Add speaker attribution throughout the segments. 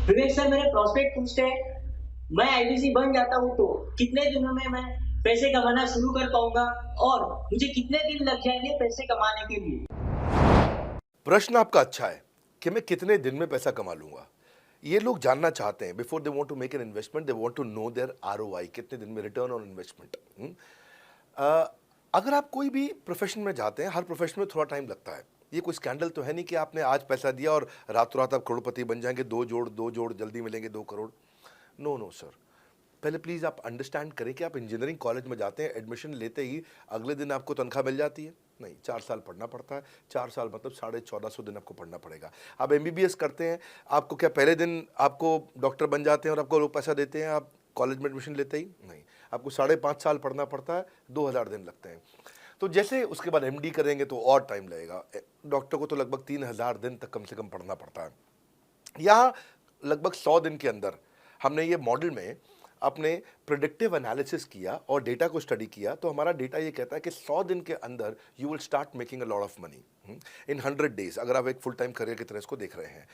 Speaker 1: विवेक sir, मेरे prospect पूछते हैं, मैं आईबीसी बन जाता हूँ तो कितने दिनों में मैं पैसे कमाना शुरू कर पाऊंगा और मुझे कितने दिन लग जाएंगे पैसे कमाने के लिए?
Speaker 2: प्रश्न आपका अच्छा है कि मैं कितने दिन में पैसा कमा लूंगा। ये लोग जानना चाहते हैं। Before they want to make an investment, they want to know their ROI, कितने दिन में रिटर्न ऑन इन्वेस्टमेंट। अगर आप कोई भी प्रोफेशन में जाते हैं, हर प्रोफेशन में थोड़ा टाइम लगता है। ये कोई स्कैंडल तो है नहीं कि आपने आज पैसा दिया और रातों रात आप करोड़पति बन जाएंगे, दो जोड़ जल्दी मिलेंगे 2 करोड़। नो नो सर, पहले प्लीज़ आप अंडरस्टैंड करें कि आप इंजीनियरिंग कॉलेज में जाते हैं, एडमिशन लेते ही अगले दिन आपको तनख्वाह मिल जाती है? नहीं, 4 साल पढ़ना पड़ता है। 4 साल मतलब 1450 दिन आपको पढ़ना पड़ेगा। आप एमबीबीएस करते हैं, आपको क्या पहले दिन आपको डॉक्टर बन जाते हैं और आपको लोग पैसा देते हैं आप कॉलेज में एडमिशन लेते ही? नहीं, आपको 5.5 साल पढ़ना पड़ता है, 2000 दिन लगते हैं। तो जैसे उसके बाद एमडी करेंगे तो और टाइम लगेगा। डॉक्टर को तो लगभग 3000 दिन तक कम से कम पढ़ना पड़ता है। यहाँ लगभग 100 दिन के अंदर हमने ये मॉडल में अपने प्रिडिक्टिव एनालिसिस किया और डेटा को स्टडी किया, तो हमारा डेटा ये कहता है कि 100 दिन के अंदर you will start making a lot of money in 100 days, अगर आप एक फुल टाइम करियर की तरह इसको देख रहे हैं।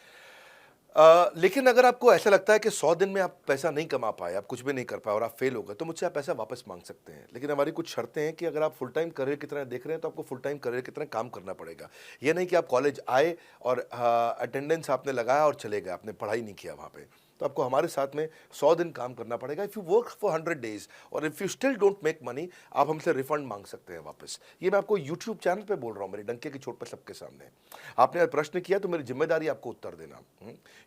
Speaker 2: लेकिन अगर आपको ऐसा लगता है कि 100 दिन में आप पैसा नहीं कमा पाए, आप कुछ भी नहीं कर पाए और आप फेल हो गए, तो मुझसे आप पैसा वापस मांग सकते हैं। लेकिन हमारी कुछ शर्तें हैं कि अगर आप फुल टाइम करियर की तरह देख रहे हैं तो आपको फुल टाइम करियर की तरह काम करना पड़ेगा। ये नहीं कि आप कॉलेज आए और अटेंडेंस आपने लगाया और चले गए, आपने पढ़ाई नहीं किया वहाँ पे। तो आपको हमारे साथ में 100 दिन काम करना पड़ेगा। If you work for 100 days और if you still don't make money, आप हमसे रिफंड मांग सकते हैं वापस। ये मैं आपको यूट्यूब चैनल पे बोल रहा हूँ, मेरे डंके की चोट पर सबके सामने। आपने प्रश्न किया तो मेरी जिम्मेदारी आपको उत्तर देना।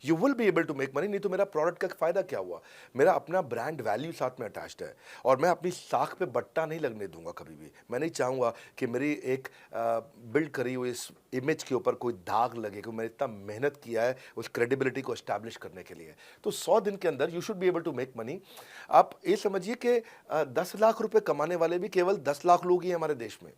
Speaker 2: You will be able to make money, नहीं तो मेरा प्रोडक्ट का फायदा क्या हुआ? मेरा अपना ब्रांड वैल्यू साथ में अटैच्ड है और मैं अपनी साख पे बट्टा नहीं लगने दूंगा कभी भी। मैं नहीं चाहूँगा कि मेरी एक बिल्ड करी हुई इस इमेज के ऊपर कोई दाग लगे, कि मैंने इतना मेहनत किया है उस क्रेडिबिलिटी को एस्टैब्लिश करने के लिए। तो 100 दिन के अंदर you should be able to make money. आप ये समझिए कि 10 लाख रुपए कमाने वाले भी केवल 10 लाख लोग ही हैं हमारे देश में।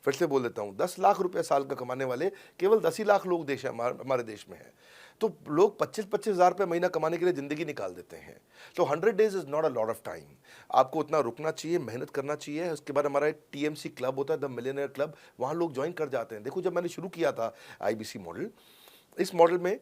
Speaker 2: फिर से बोल देता हूँ, 10 लाख रुपए साल का कमाने वाले केवल 10 ही लाख लोग देश हमारे देश में हैं। तो लोग 25-25 हज़ार रुपये महीना कमाने के लिए ज़िंदगी निकाल देते हैं। तो 100 days is not a lot of time. आपको उतना रुकना चाहिए, मेहनत करना चाहिए। उसके बाद हमारा एक टीएमसी क्लब होता है, द मिलियनेयर क्लब, वहाँ लोग ज्वाइन कर जाते हैं। देखो, जब मैंने शुरू किया था आईबीसी मॉडल, इस मॉडल में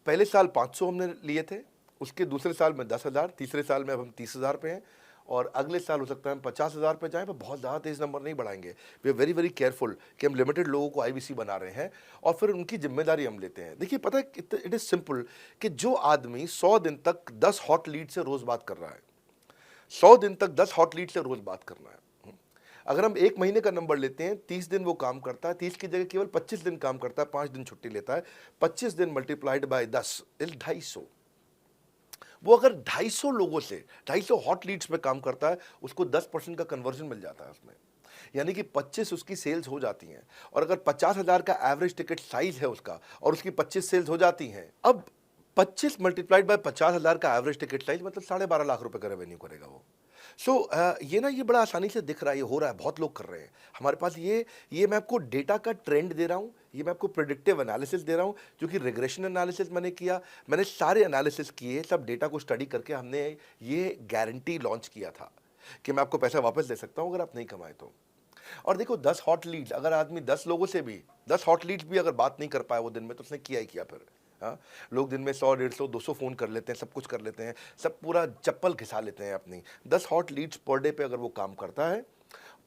Speaker 2: पहले साल 500 हमने लिए थे, उसके दूसरे साल में 10,000, तीसरे साल में अब हम 30,000 पे हैं और अगले साल हो सकता है हम 50,000 पे जाएं, पर बहुत ज़्यादा तेज़ नंबर नहीं बढ़ाएंगे। We are very very careful कि हम लिमिटेड लोगों को आईबीसी बना रहे हैं और फिर उनकी जिम्मेदारी हम लेते हैं। देखिए, पता है इट इज़ सिंपल कि जो आदमी 100 दिन तक 10 हॉट लीड से रोज़ बात कर रहा है, 100 दिन तक 10 हॉट लीड से रोज़ बात करना है। अगर हम एक महीने का नंबर लेते हैं, 30 दिन वो काम करता है, 30 की जगह केवल 25 दिन काम करता है, 5 दिन छुट्टी लेता है, 25 दिन मल्टीप्लाइड बाय 10 इज 250। वो अगर 250 लोगों से 250 हॉट लीड्स पे काम करता है, उसको 10% का कन्वर्जन मिल जाता है उसमें, यानी कि 25 उसकी सेल्स हो जाती हैं। और अगर 50,000 का एवरेज टिकट साइज है उसका और उसकी 25 सेल्स हो जाती हैं, अब 25 मल्टीप्लाइड बाय 50,000 का एवरेज टिकट साइज मतलब 12.5 लाख रुपए का रेवेन्यू करेगा वो। ये ना, ये बड़ा आसानी से दिख रहा है, ये हो रहा है, बहुत लोग कर रहे हैं हमारे पास। ये मैं आपको डेटा का ट्रेंड दे रहा हूँ, ये मैं आपको प्रिडिक्टिव एनालिसिस दे रहा हूँ, जो कि रिग्रेशन एनालिसिस मैंने किया। मैंने सारे एनालिसिस किए, सब डेटा को स्टडी करके हमने ये गारंटी लॉन्च किया था कि मैं आपको पैसा वापस दे सकता हूँ अगर आप नहीं कमाए तो। और देखो, 10 हॉट लीड्स, अगर आदमी 10 लोगों से भी 10 हॉट लीड्स भी अगर बात नहीं कर पाया वो दिन में, तो उसने किया ही किया फिर। हाँ, लोग दिन में 100, 150, 200 फ़ोन कर लेते हैं, सब कुछ कर लेते हैं, सब पूरा चप्पल घिसा लेते हैं अपनी। 10 हॉट लीड्स पर डे पे अगर वो काम करता है,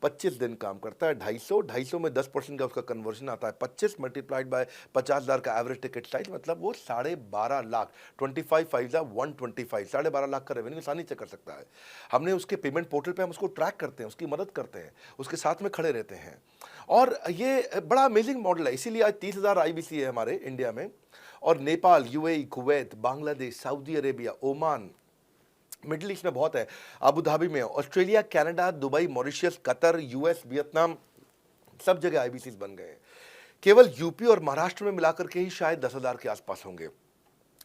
Speaker 2: 25 दिन काम करता है, 250 में 10% का उसका कन्वर्जन आता है, 25 मल्टीप्लाइड बाय 50,000 का एवरेज टिकट साइज, मतलब वो 12.5 लाख, 25 5 125, 12.5 लाख का रेवेन्यू आसानी से कर सकता है। हमने उसके पेमेंट पोर्टल पे हम उसको ट्रैक करते हैं, उसकी मदद करते हैं, उसके साथ में खड़े रहते हैं। और ये बड़ा अमेजिंग मॉडल है, इसीलिए आज 30,000 आईबीसी है हमारे इंडिया में। और Nepal, UAE, Kuwait, Bangladesh, Saudi Arabia, Oman, middle east में बहुत है, अबू धाबी में, Australia, Canada, Dubai, Mauritius, Qatar, US, Vietnam, सब जगह आईबीसीज बन गए हैं। केवल यूपी और महाराष्ट्र में मिलाकर के ही शायद 10,000 के आसपास होंगे।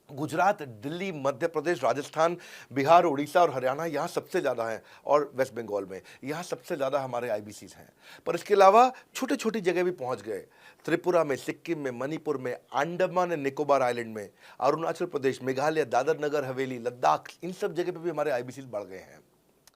Speaker 2: गुजरात, दिल्ली, मध्य प्रदेश, राजस्थान, बिहार, उड़ीसा और हरियाणा, यहाँ सबसे ज़्यादा हैं। और वेस्ट बंगाल में, यहाँ सबसे ज़्यादा हमारे आईबीसीज हैं। पर इसके अलावा छोटी छोटी जगह भी पहुँच गए, त्रिपुरा में, सिक्किम में, मणिपुर में, अंडमान एंड निकोबार आइलैंड में, अरुणाचल प्रदेश, मेघालय, दादर नगर हवेली, लद्दाख, इन सब जगह पे भी हमारे आईबीसीज बढ़ गए हैं।